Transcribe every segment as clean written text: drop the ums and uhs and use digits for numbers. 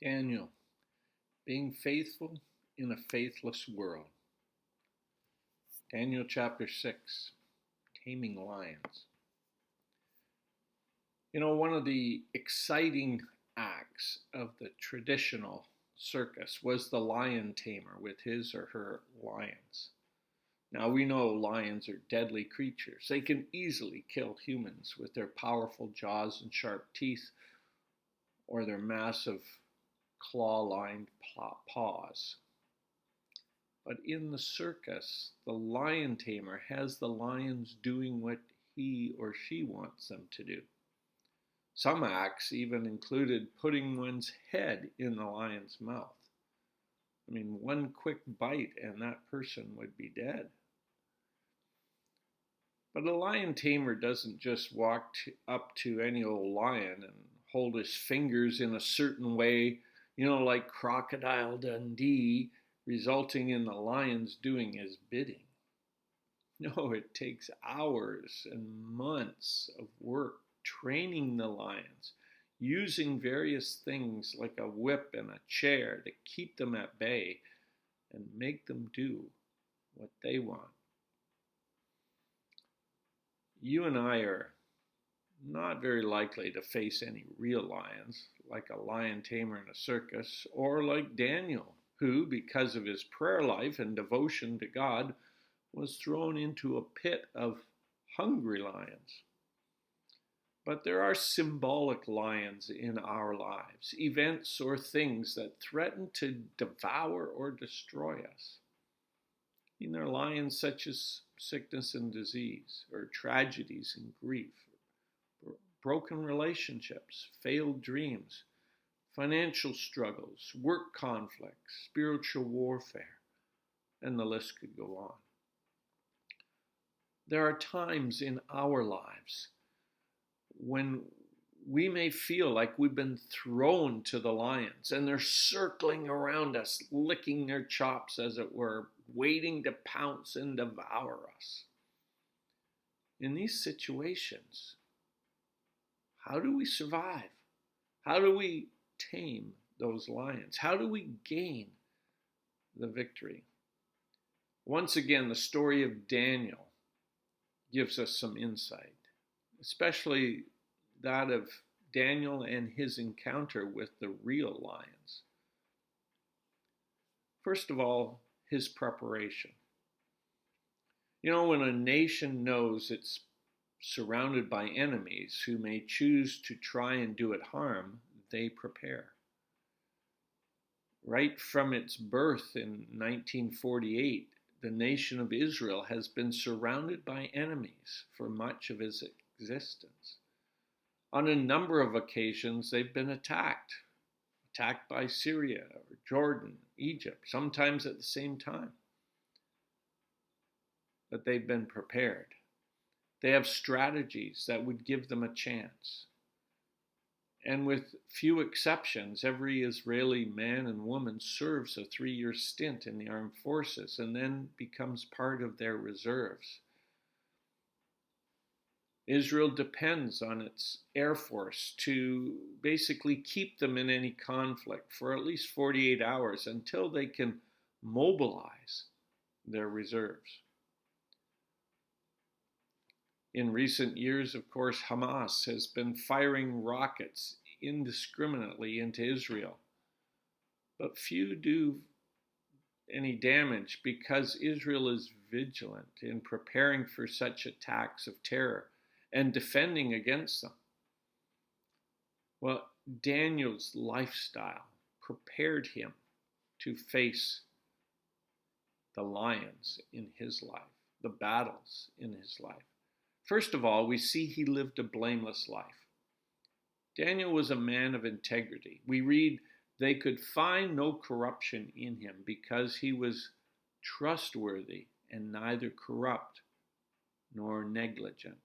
Daniel, being faithful in a faithless world. Daniel chapter 6, Taming Lions. One of the exciting acts of the traditional circus was the lion tamer with his or her lions. Now we know lions are deadly creatures. They can easily kill humans with their powerful jaws and sharp teeth or their massive claw-lined paws. But in the circus, the lion tamer has the lions doing what he or she wants them to do. Some acts even included putting one's head in the lion's mouth. One quick bite and that person would be dead. But a lion tamer doesn't just walk up to any old lion and hold his fingers in a certain way, like Crocodile Dundee, resulting in the lions doing his bidding. No, it takes hours and months of work training the lions, using various things like a whip and a chair to keep them at bay and make them do what they want. You and I are not very likely to face any real lions, like a lion tamer in a circus, or like Daniel, who, because of his prayer life and devotion to God, was thrown into a pit of hungry lions. But there are symbolic lions in our lives, events or things that threaten to devour or destroy us. There are lions such as sickness and disease, or tragedies and grief, broken relationships, failed dreams, financial struggles, work conflicts, spiritual warfare, and the list could go on. There are times in our lives when we may feel like we've been thrown to the lions and they're circling around us, licking their chops, as it were, waiting to pounce and devour us. In these situations, how do we survive? How do we tame those lions? How do we gain the victory? Once again, the story of Daniel gives us some insight, especially that of Daniel and his encounter with the real lions. First of all, his preparation. When a nation knows it's surrounded by enemies who may choose to try and do it harm, they prepare. Right from its birth in 1948, the nation of Israel has been surrounded by enemies for much of its existence. On a number of occasions, they've been attacked by Syria or Jordan, Egypt, sometimes at the same time. But they've been prepared. They have strategies that would give them a chance. And with few exceptions, every Israeli man and woman serves a 3-year stint in the armed forces and then becomes part of their reserves. Israel depends on its air force to basically keep them in any conflict for at least 48 hours until they can mobilize their reserves. In recent years, of course, Hamas has been firing rockets indiscriminately into Israel. But few do any damage because Israel is vigilant in preparing for such attacks of terror and defending against them. Well, Daniel's lifestyle prepared him to face the lions in his life, the battles in his life. First of all, we see he lived a blameless life. Daniel was a man of integrity. We read, they could find no corruption in him because he was trustworthy and neither corrupt nor negligent.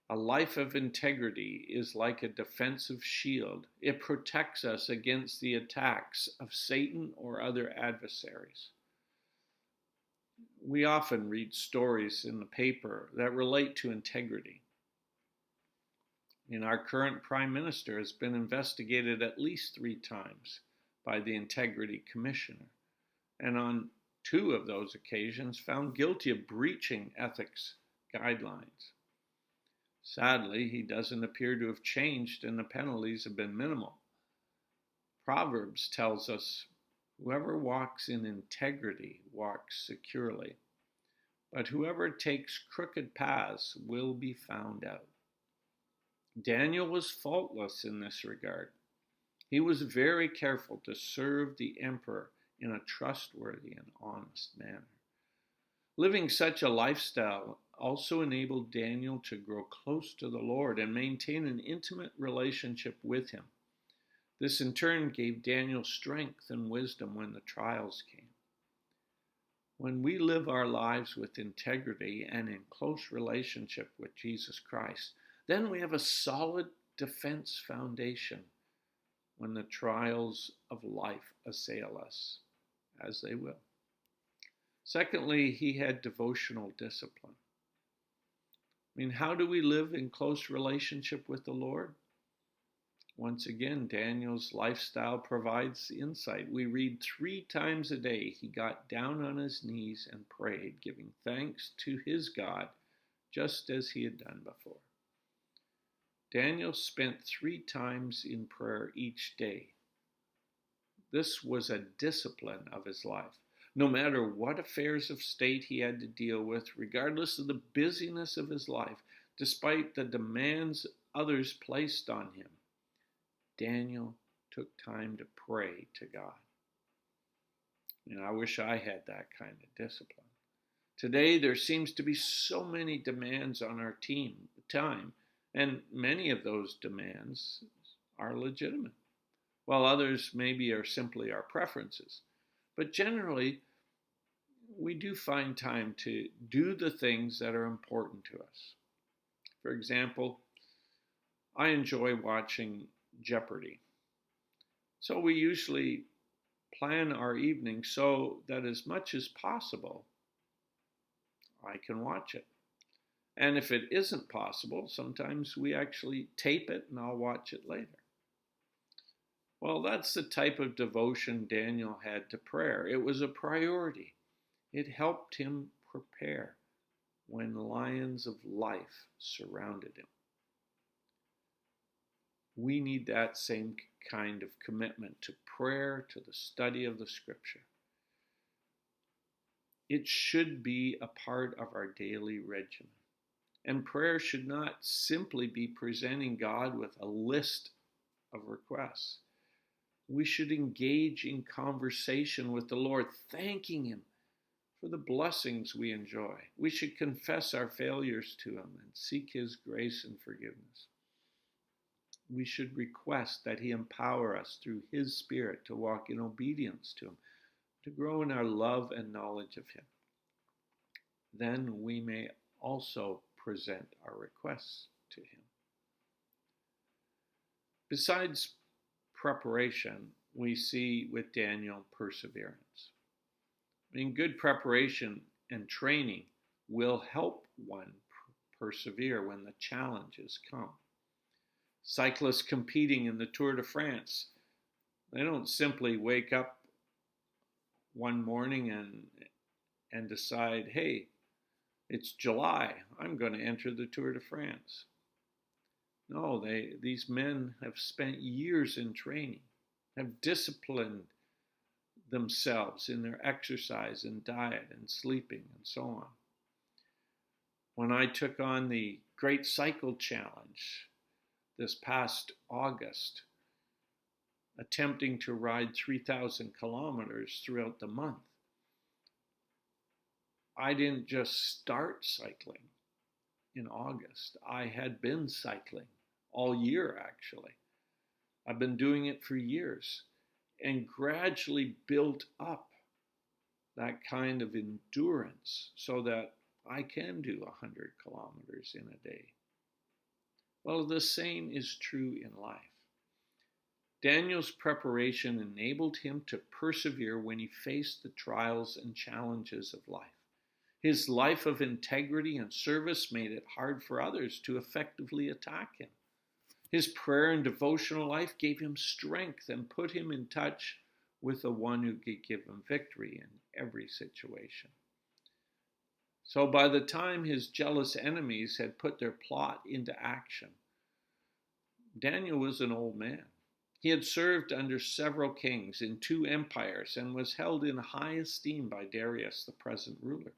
A life of integrity is like a defensive shield. It protects us against the attacks of Satan or other adversaries. We often read stories in the paper that relate to integrity. Our current Prime Minister has been investigated at least 3 times by the Integrity Commissioner, and on 2 of those occasions found guilty of breaching ethics guidelines. Sadly, he doesn't appear to have changed, and the penalties have been minimal. Proverbs tells us, "Whoever walks in integrity walks securely, but whoever takes crooked paths will be found out." Daniel was faultless in this regard. He was very careful to serve the emperor in a trustworthy and honest manner. Living such a lifestyle also enabled Daniel to grow close to the Lord and maintain an intimate relationship with him. This in turn gave Daniel strength and wisdom when the trials came. When we live our lives with integrity and in close relationship with Jesus Christ, then we have a solid defense foundation when the trials of life assail us, as they will. Secondly, he had devotional discipline. How do we live in close relationship with the Lord? Once again, Daniel's lifestyle provides insight. We read 3 times a day he got down on his knees and prayed, giving thanks to his God, just as he had done before. Daniel spent 3 times in prayer each day. This was a discipline of his life. No matter what affairs of state he had to deal with, regardless of the busyness of his life, despite the demands others placed on him, Daniel took time to pray to God. I wish I had that kind of discipline. Today, there seems to be so many demands on our time, and many of those demands are legitimate, while others maybe are simply our preferences. But generally, we do find time to do the things that are important to us. For example, I enjoy watching Jeopardy. So we usually plan our evening so that as much as possible, I can watch it. And if it isn't possible, sometimes we actually tape it and I'll watch it later. Well, that's the type of devotion Daniel had to prayer. It was a priority. It helped him prepare when lions of life surrounded him. We need that same kind of commitment to prayer, to the study of the Scripture. It should be a part of our daily regimen. And prayer should not simply be presenting God with a list of requests. We should engage in conversation with the Lord, thanking Him for the blessings we enjoy. We should confess our failures to Him and seek His grace and forgiveness. We should request that He empower us through His Spirit to walk in obedience to Him, to grow in our love and knowledge of Him. Then we may also present our requests to Him. Besides preparation, we see with Daniel perseverance. Good preparation and training will help one persevere when the challenges come. Cyclists competing in the Tour de France, they don't simply wake up one morning and decide, hey, it's July, I'm going to enter the Tour de France. No, these men have spent years in training, have disciplined themselves in their exercise and diet and sleeping and so on. When I took on the Great Cycle Challenge this past August, attempting to ride 3,000 kilometers throughout the month, I didn't just start cycling in August. I had been cycling all year, actually. I've been doing it for years and gradually built up that kind of endurance so that I can do 100 kilometers in a day. Well, the same is true in life. Daniel's preparation enabled him to persevere when he faced the trials and challenges of life. His life of integrity and service made it hard for others to effectively attack him. His prayer and devotional life gave him strength and put him in touch with the one who could give him victory in every situation. So by the time his jealous enemies had put their plot into action, Daniel was an old man. He had served under several kings in 2 empires and was held in high esteem by Darius, the present ruler.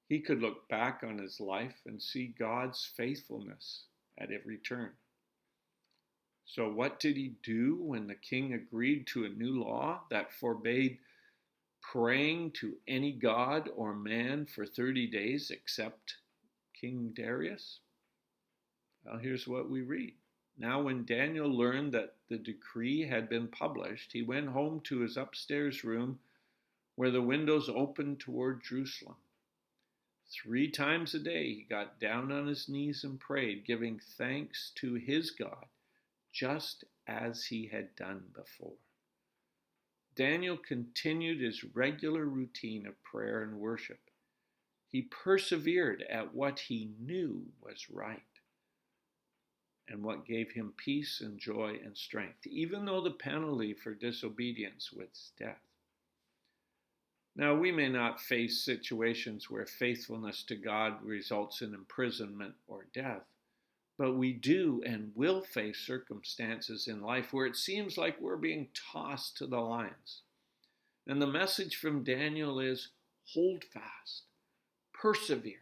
He could look back on his life and see God's faithfulness at every turn. So what did he do when the king agreed to a new law that forbade praying to any god or man for 30 days except King Darius? Well, here's what we read. Now, when Daniel learned that the decree had been published, he went home to his upstairs room where the windows opened toward Jerusalem. 3 times a day he got down on his knees and prayed, giving thanks to his God, just as he had done before. Daniel continued his regular routine of prayer and worship. He persevered at what he knew was right and what gave him peace and joy and strength, even though the penalty for disobedience was death. Now, we may not face situations where faithfulness to God results in imprisonment or death, but we do and will face circumstances in life where it seems like we're being tossed to the lions. And the message from Daniel is hold fast, persevere.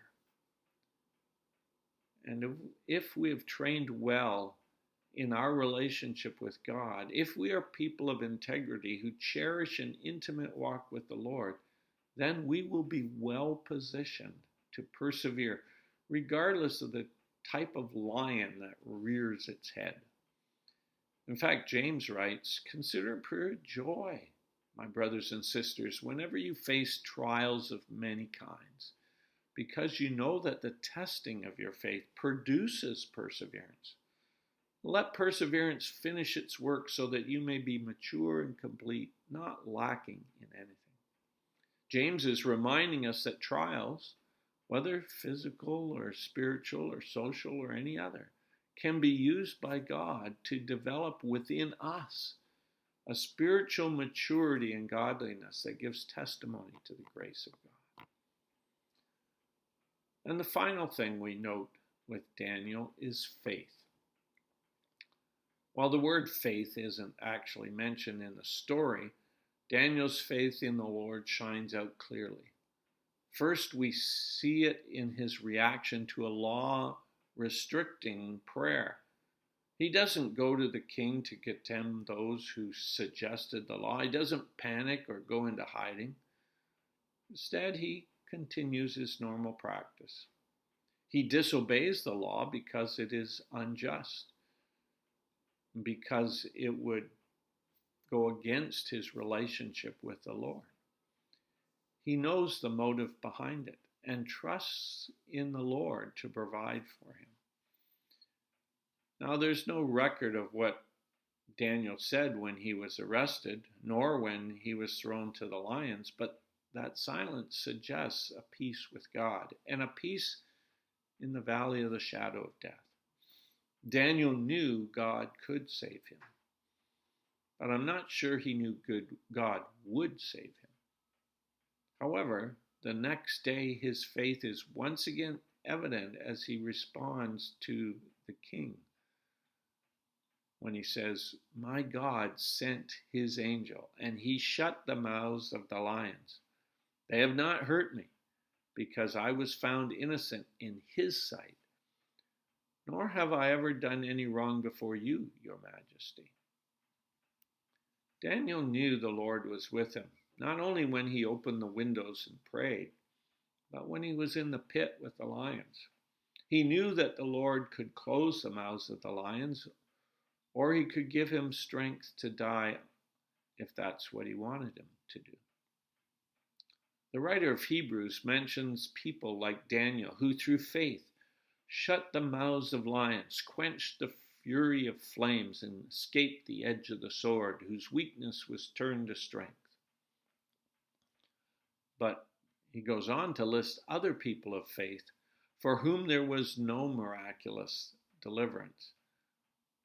And if we have trained well in our relationship with God, if we are people of integrity who cherish an intimate walk with the Lord, then we will be well positioned to persevere, regardless of the type of lion that rears its head. In fact, James writes, "Consider pure joy, my brothers and sisters, whenever you face trials of many kinds, because you know that the testing of your faith produces perseverance. Let perseverance finish its work so that you may be mature and complete, not lacking in anything." James is reminding us that trials, whether physical or spiritual or social or any other, can be used by God to develop within us a spiritual maturity and godliness that gives testimony to the grace of God. And the final thing we note with Daniel is faith. While the word faith isn't actually mentioned in the story, Daniel's faith in the Lord shines out clearly. First, we see it in his reaction to a law restricting prayer. He doesn't go to the king to condemn those who suggested the law. He doesn't panic or go into hiding. Instead, he continues his normal practice. He disobeys the law because it is unjust, because it would go against his relationship with the Lord. He knows the motive behind it and trusts in the Lord to provide for him. Now, there's no record of what Daniel said when he was arrested, nor when he was thrown to the lions, but that silence suggests a peace with God and a peace in the valley of the shadow of death. Daniel knew God could save him, but I'm not sure he knew God would save him. However, the next day his faith is once again evident as he responds to the king when he says, "My God sent his angel, and he shut the mouths of the lions. They have not hurt me, because I was found innocent in his sight. Nor have I ever done any wrong before you, your majesty." Daniel knew the Lord was with him, not only when he opened the windows and prayed, but when he was in the pit with the lions. He knew that the Lord could close the mouths of the lions, or he could give him strength to die if that's what he wanted him to do. The writer of Hebrews mentions people like Daniel, who through faith shut the mouths of lions, quenched the fury of flames, and escaped the edge of the sword, whose weakness was turned to strength. But he goes on to list other people of faith for whom there was no miraculous deliverance.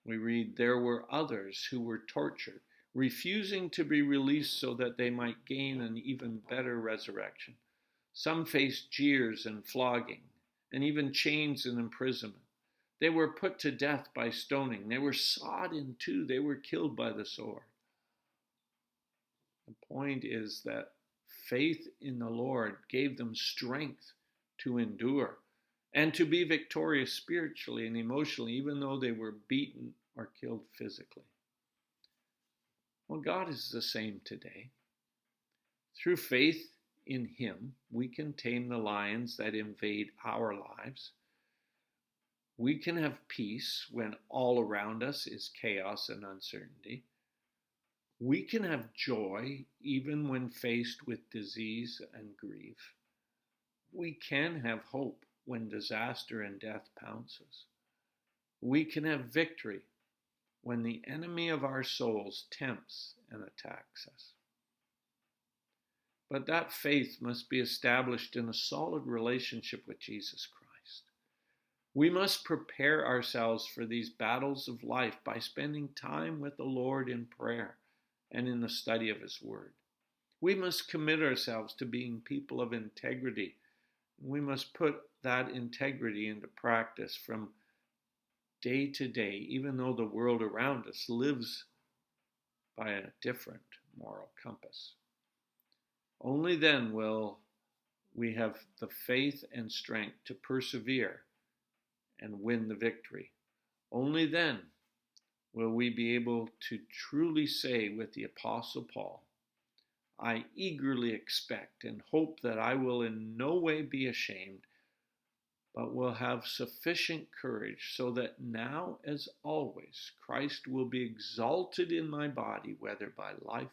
We read, there were others who were tortured, refusing to be released so that they might gain an even better resurrection. Some faced jeers and flogging, and even chains and imprisonment. They were put to death by stoning. They were sawed in two. They were killed by the sword. The point is that faith in the Lord gave them strength to endure and to be victorious spiritually and emotionally, even though they were beaten or killed physically. Well, God is the same today. Through faith in Him, we can tame the lions that invade our lives. We can have peace when all around us is chaos and uncertainty. We can have joy even when faced with disease and grief. We can have hope when disaster and death pounces. We can have victory when the enemy of our souls tempts and attacks us. But that faith must be established in a solid relationship with Jesus Christ. We must prepare ourselves for these battles of life by spending time with the Lord in prayer and in the study of His Word. We must commit ourselves to being people of integrity. We must put that integrity into practice from day to day, even though the world around us lives by a different moral compass. Only then will we have the faith and strength to persevere and win the victory. Only then will we be able to truly say with the Apostle Paul, I eagerly expect and hope that I will in no way be ashamed, but will have sufficient courage so that now as always Christ will be exalted in my body, whether by life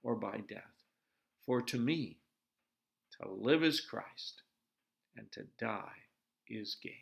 or by death. For to me, to live is Christ, and to die is gain.